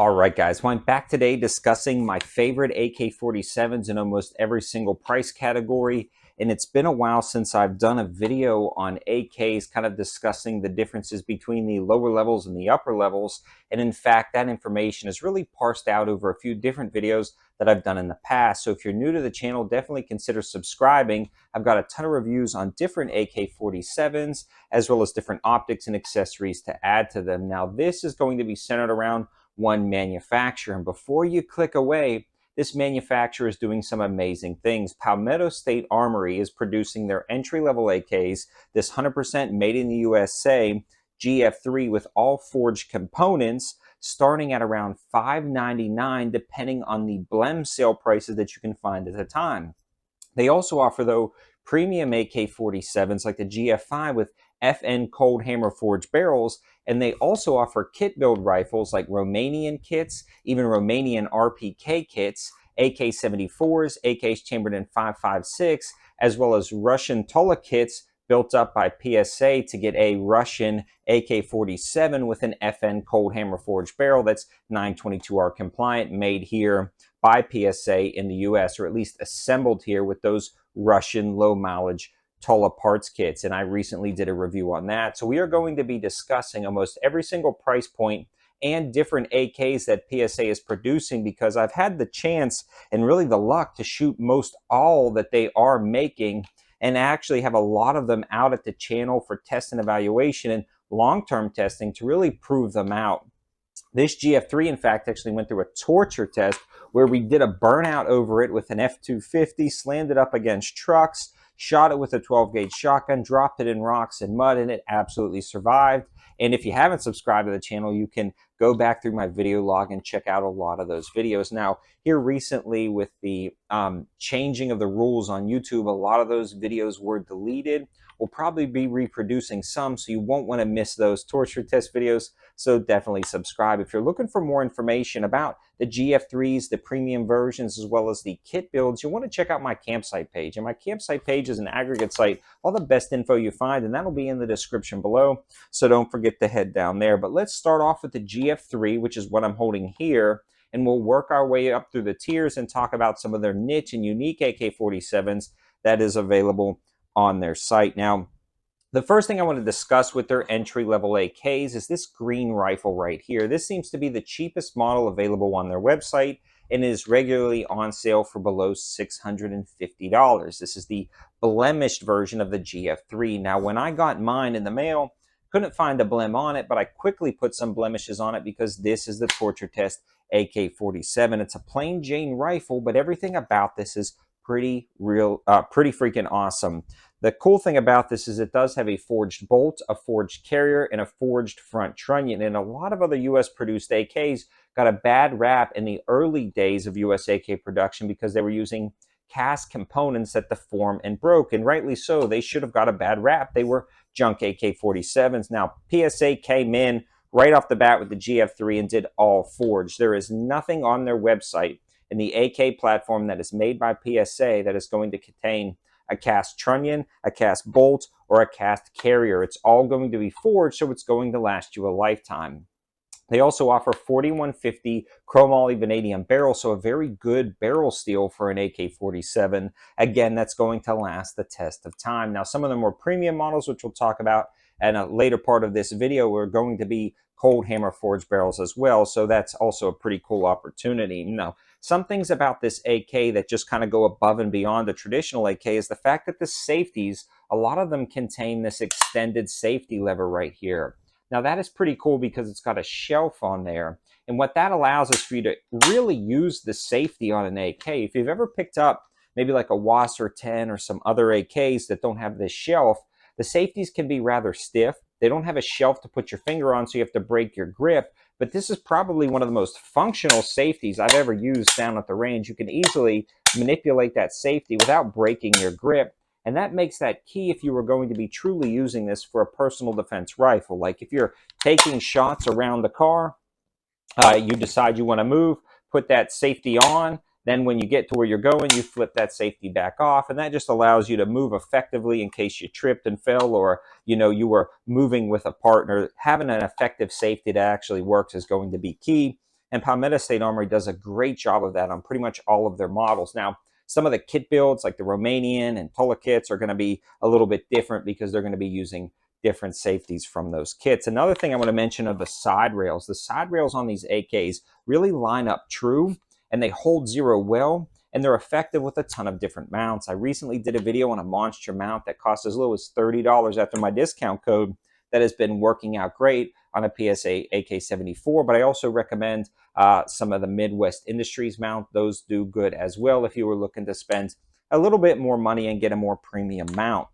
All right, guys. Well, I'm back today discussing my favorite AK-47s in almost every single price category. And it's been a while since I've done a video on AKs, kind of discussing the differences between the lower levels and the upper levels. And in fact, that information is really parsed out over a few different videos that I've done in the past. So if you're new to the channel, definitely consider subscribing. I've got a ton of reviews on different AK-47s, as well as different optics and accessories to add to them. Now, this is going to be centered around one manufacturer. And before you click away, this manufacturer is doing some amazing things. Palmetto State Armory is producing their entry-level AKs, this 100% made in the USA GF3 with all forged components, starting at around $599, depending on the blem sale prices that you can find at the time. They also offer, though, premium AK-47s like the GF5 with FN cold hammer forged barrels, and they also offer kit build rifles like Romanian kits, even Romanian RPK kits, AK-74s, AKs chambered in 5.56, as well as Russian Tula kits built up by PSA to get a Russian AK-47 with an FN cold hammer forged barrel that's 922R compliant, made here by PSA in the US, or at least assembled here with those Russian low mileage Tula parts kits. And I recently did a review on that. So we are going to be discussing almost every single price point and different AKs that PSA is producing, because I've had the chance and really the luck to shoot most all that they are making, and actually have a lot of them out at the channel for test and evaluation and long-term testing to really prove them out. This GF3, in fact, actually went through a torture test where we did a burnout over it with an F250, slammed it up against trucks, shot it with a 12-gauge shotgun, dropped it in rocks and mud, and it absolutely survived. And if you haven't subscribed to the channel, you can go back through my video log and check out a lot of those videos. Now, here recently with the changing of the rules on YouTube, a lot of those videos were deleted. We'll probably be reproducing some, so you won't want to miss those torture test videos. So definitely subscribe. If you're looking for more information about the GF3s, the premium versions, as well as the kit builds, you'll want to check out my campsite page. And my campsite page is an aggregate site, all the best info you find, and that'll be in the description below. So don't forget to head down there. But let's start off with the GF3, which is what I'm holding here. And we'll work our way up through the tiers and talk about some of their niche and unique AK-47s that is available on their site. Now, the first thing I want to discuss with their entry-level AKs is this green rifle right here. This seems to be the cheapest model available on their website and is regularly on sale for below $650. This is the blemished version of the GF3. Now, when I got mine in the mail, couldn't find a blem on it, but I quickly put some blemishes on it because this is the torture test AK-47. It's a plain Jane rifle, but everything about this is pretty freaking awesome. The cool thing about this is it does have a forged bolt, a forged carrier, and a forged front trunnion. And a lot of other US produced AKs got a bad rap in the early days of US AK production because they were using cast components that deformed and broke, and rightly so. They should have got a bad rap. They were junk AK-47s. Now, PSA came in right off the bat with the GF3 and did all forged. There is nothing on their website in the AK platform that is made by PSA that is going to contain a cast trunnion, a cast bolt, or a cast carrier. It's all going to be forged, so it's going to last you a lifetime. They also offer 4150 chromoly vanadium barrel, so a very good barrel steel for an AK-47. Again, that's going to last the test of time. Now, some of the more premium models, which we'll talk about in a later part of this video, are going to be cold hammer forged barrels as well, so that's also a pretty cool opportunity. Now, some things about this AK that just kind of go above and beyond the traditional AK is the fact that the safeties, a lot of them contain this extended safety lever right here. Now, that is pretty cool because it's got a shelf on there. And what that allows is for you to really use the safety on an AK. If you've ever picked up maybe like a Wasser 10 or some other AKs that don't have this shelf, the safeties can be rather stiff. They don't have a shelf to put your finger on, so you have to break your grip. But this is probably one of the most functional safeties I've ever used down at the range. You can easily manipulate that safety without breaking your grip. And that makes that key if you were going to be truly using this for a personal defense rifle. Like if you're taking shots around the car, you decide you want to move, put that safety on, Then when you get to where you're going, you flip that safety back off, and that just allows you to move effectively in case you tripped and fell, or you were moving with a partner. Having an effective safety that actually works is going to be key. and Palmetto State Armory does a great job of that on pretty much all of their models. Now, some of the kit builds like the Romanian and Tula kits are going to be a little bit different because they're going to be using different safeties from those kits. Another thing I want to mention are the side rails. The side rails on these AKs really line up true, and they hold zero well, and they're effective with a ton of different mounts. I recently did a video on a monster mount that cost as low as $30 after my discount code that has been working out great on a PSA AK-74, but I also recommend some of the Midwest Industries mount. Those do good as well if you were looking to spend a little bit more money and get a more premium mount.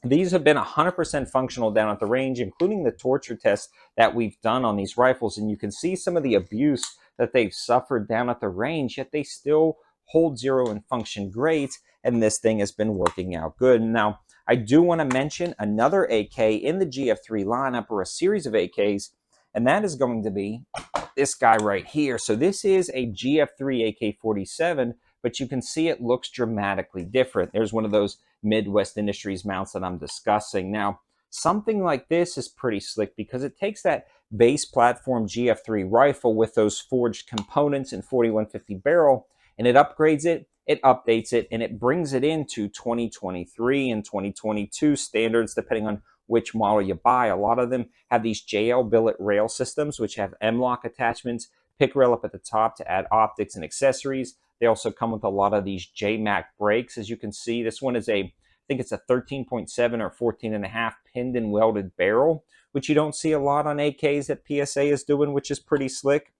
These have been 100% functional down at the range, including the torture tests that we've done on these rifles. And you can see some of the abuse that they've suffered down at the range, yet they still hold zero and function great. And this thing has been working out good. Now, I do want to mention another AK in the GF3 lineup, or a series of AKs, and that is going to be this guy right here. So this is a GF3 AK-47, but you can see it looks dramatically different. There's one of those Midwest Industries mounts that I'm discussing. Now, something like this is pretty slick because it takes that base platform GF3 rifle with those forged components and 4150 barrel, and it upgrades it, it updates it, and it brings it into 2023 and 2022 standards, depending on which model you buy. A lot of them have these JL billet rail systems, which have M-lock attachments, pick rail up at the top to add optics and accessories. They also come with a lot of these JMac brakes. As you can see, this one is I think it's a 13.7 or 14.5 pinned and welded barrel, which you don't see a lot on AKs that PSA is doing, which is pretty slick.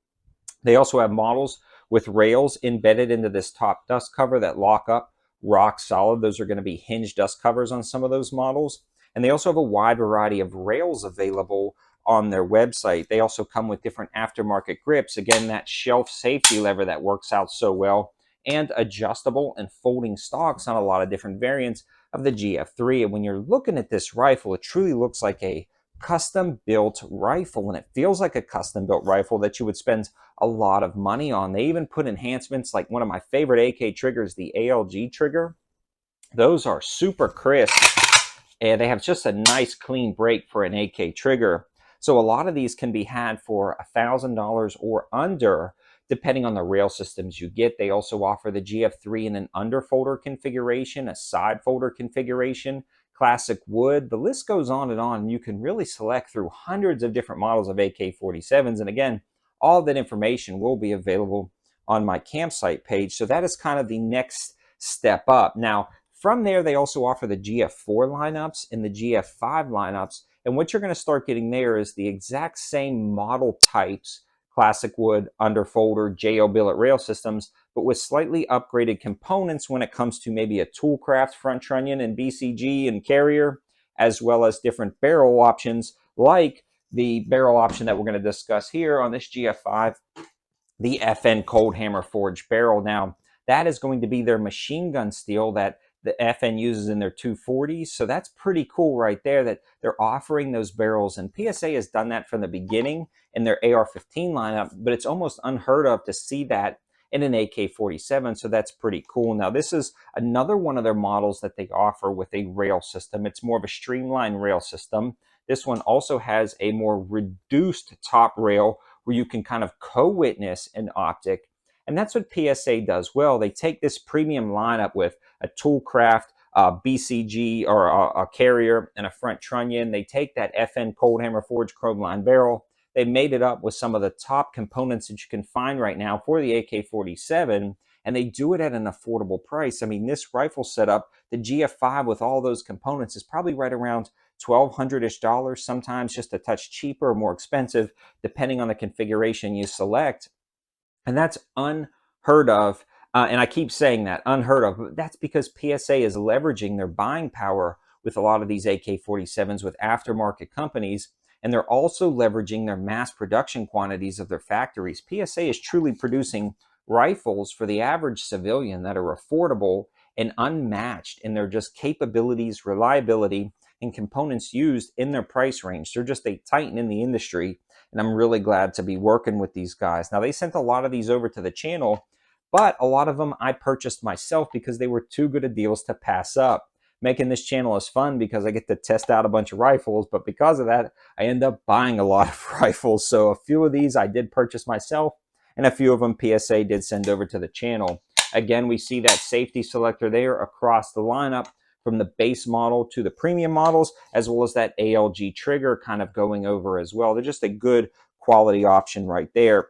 They also have models with rails embedded into this top dust cover that lock up rock solid. Those are going to be hinged dust covers on some of those models. And they also have a wide variety of rails available on their website. They also come with different aftermarket grips. Again, that shelf safety lever that works out so well, and adjustable and folding stocks on a lot of different variants of the GF3. And when you're looking at this rifle, it truly looks like a custom-built rifle, and it feels like a custom-built rifle that you would spend a lot of money on. They even put enhancements like one of my favorite AK triggers, the ALG trigger. Those are super crisp, and they have just a nice clean break for an AK trigger. So a lot of these can be had for $1,000 or under, depending on the rail systems you get. They also offer the GF3 in an underfolder configuration, a side folder configuration, classic wood. The list goes on, and you can really select through hundreds of different models of AK-47s. And again, all that information will be available on my campsite page. So that is kind of the next step up. Now, from there, they also offer the GF4 lineups and the GF5 lineups. And what you're going to start getting there is the exact same model types, classic wood, underfolder, JL billet rail systems, but with slightly upgraded components when it comes to maybe a Toolcraft front trunnion and BCG and carrier, as well as different barrel options, like the barrel option that we're going to discuss here on this GF5, the FN Cold Hammer Forged barrel. Now, that is going to be their machine gun steel that the FN uses in their 240s. So that's pretty cool right there that they're offering those barrels. And PSA has done that from the beginning in their AR-15 lineup, but it's almost unheard of to see that in an AK-47. So that's pretty cool. Now, this is another one of their models that they offer with a rail system. It's more of a streamlined rail system. This one also has a more reduced top rail where you can kind of co-witness an optic. And that's what PSA does well. They take this premium lineup with a Toolcraft, BCG, or a carrier, and a front trunnion. They take that FN Cold Hammer Forged chrome line barrel. They made it up with some of the top components that you can find right now for the AK-47, and they do it at an affordable price. I mean, this rifle setup, the GF5 with all those components, is probably right around $1,200-ish, sometimes just a touch cheaper or more expensive, depending on the configuration you select. And that's unheard of. And I keep saying that, unheard of. But that's because PSA is leveraging their buying power with a lot of these AK-47s with aftermarket companies. And they're also leveraging their mass production quantities of their factories. PSA is truly producing rifles for the average civilian that are affordable and unmatched in their just capabilities, reliability, and components used in their price range. They're just a titan in the industry, and I'm really glad to be working with these guys. Now, they sent a lot of these over to the channel, but a lot of them I purchased myself because they were too good of deals to pass up. Making this channel is fun because I get to test out a bunch of rifles, but because of that, I end up buying a lot of rifles. So a few of these I did purchase myself, and a few of them PSA did send over to the channel. Again, we see that safety selector there across the lineup from the base model to the premium models, as well as that ALG trigger kind of going over as well. They're just a good quality option right there.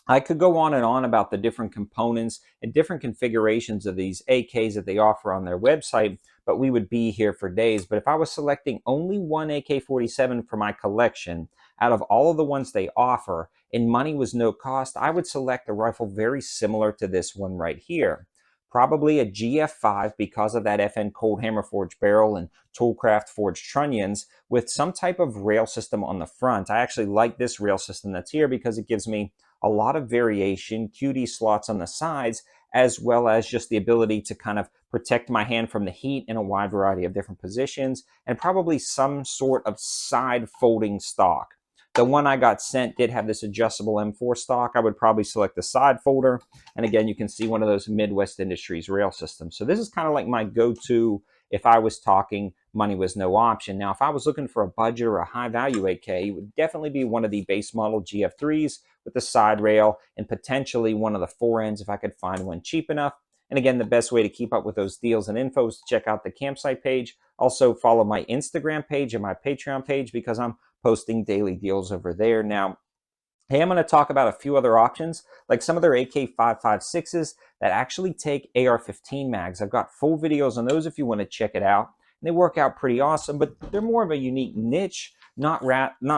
I could go on and on about the different components and different configurations of these AKs that they offer on their website, but we would be here for days. But if I was selecting only one AK-47 for my collection out of all of the ones they offer and money was no cost, I would select a rifle very similar to this one right here. Probably a GF5 because of that FN cold hammer forged barrel and toolcraft forged trunnions with some type of rail system on the front. I actually like this rail system that's here because it gives me a lot of variation, QD slots on the sides, as well as just the ability to kind of protect my hand from the heat in a wide variety of different positions, and probably some sort of side folding stock. The one I got sent did have this adjustable M4 stock. I would probably select the side folder. And again, you can see one of those Midwest Industries rail systems. So this is kind of like my go-to if I was talking money was no option. Now, if I was looking for a budget or a high value AK, it would definitely be one of the base model GF3s with the side rail and potentially one of the 4Ns if I could find one cheap enough. And again, the best way to keep up with those deals and info is to check out the campsite page. Also follow my Instagram page and my Patreon page because I'm posting daily deals over there. Now, hey, I'm going to talk about a few other options, like some of their AK-556s that actually take AR-15 mags. I've got full videos on those if you want to check it out. And they work out pretty awesome, but they're more of a unique niche, not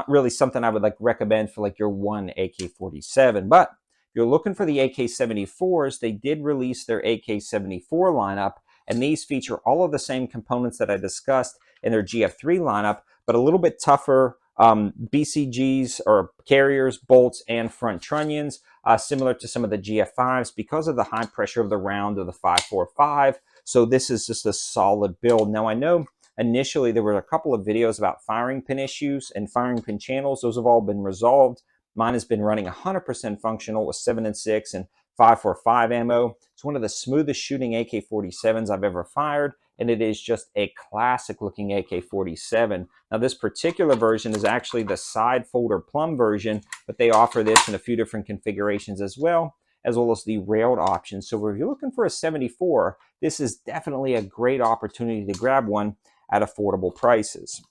really something I would like recommend for like your one AK-47. But if you're looking for the AK-74s, they did release their AK-74 lineup, and these feature all of the same components that I discussed in their GF3 lineup, but a little bit tougher BCGs or carriers, bolts, and front trunnions, similar to some of the GF5s because of the high pressure of the round of the 5.45. So this is just a solid build. Now I know initially there were a couple of videos about firing pin issues and firing pin channels. Those have all been resolved. Mine has been running 100% functional with 7.6 and 5.45 ammo. It's one of the smoothest shooting AK-47s I've ever fired, and it is just a classic looking AK-47. Now this particular version is actually the side folder plumb version, but they offer this in a few different configurations as well as the railed option. So if you're looking for a 74, this is definitely a great opportunity to grab one at affordable prices.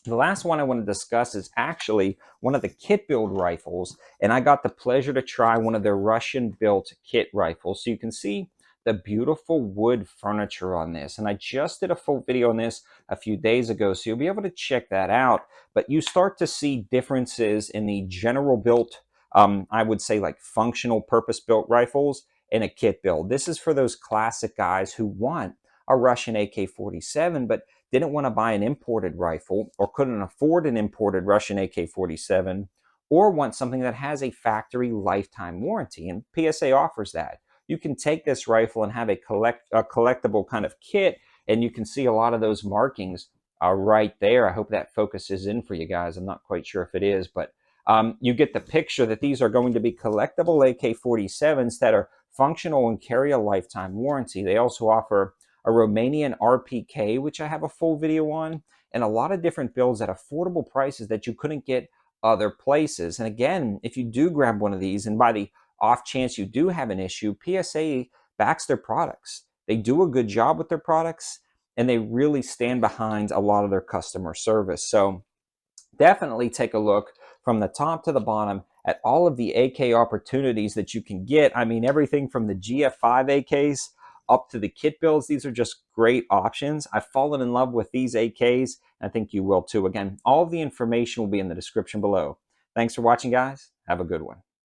The last one I want to discuss is actually one of the kit build rifles, and I got the pleasure to try one of their Russian built kit rifles. So you can see the beautiful wood furniture on this, and I just did a full video on this a few days ago, so you'll be able to check that out. But you start to see differences in the general built, I would say like functional purpose built rifles in a kit build. This is for those classic guys who want a Russian AK-47 but didn't want to buy an imported rifle or couldn't afford an imported Russian AK-47, or want something that has a factory lifetime warranty, and PSA offers that. You can take this rifle and have a collectible kind of kit, and you can see a lot of those markings right there. I hope that focuses in for you guys. I'm not quite sure if it is, but you get the picture that these are going to be collectible AK-47s that are functional and carry a lifetime warranty. They also offer a Romanian RPK, which I have a full video on, and a lot of different builds at affordable prices that you couldn't get other places. And again, if you do grab one of these, and by the off chance you do have an issue, PSA backs their products. They do a good job with their products, and they really stand behind a lot of their customer service. So definitely take a look from the top to the bottom at all of the AK opportunities that you can get. I mean, everything from the GF5 AKs up to the kit builds. These are just great options. I've fallen in love with these AKs, and I think you will too. Again, all of the information will be in the description below. Thanks for watching, guys. Have a good one.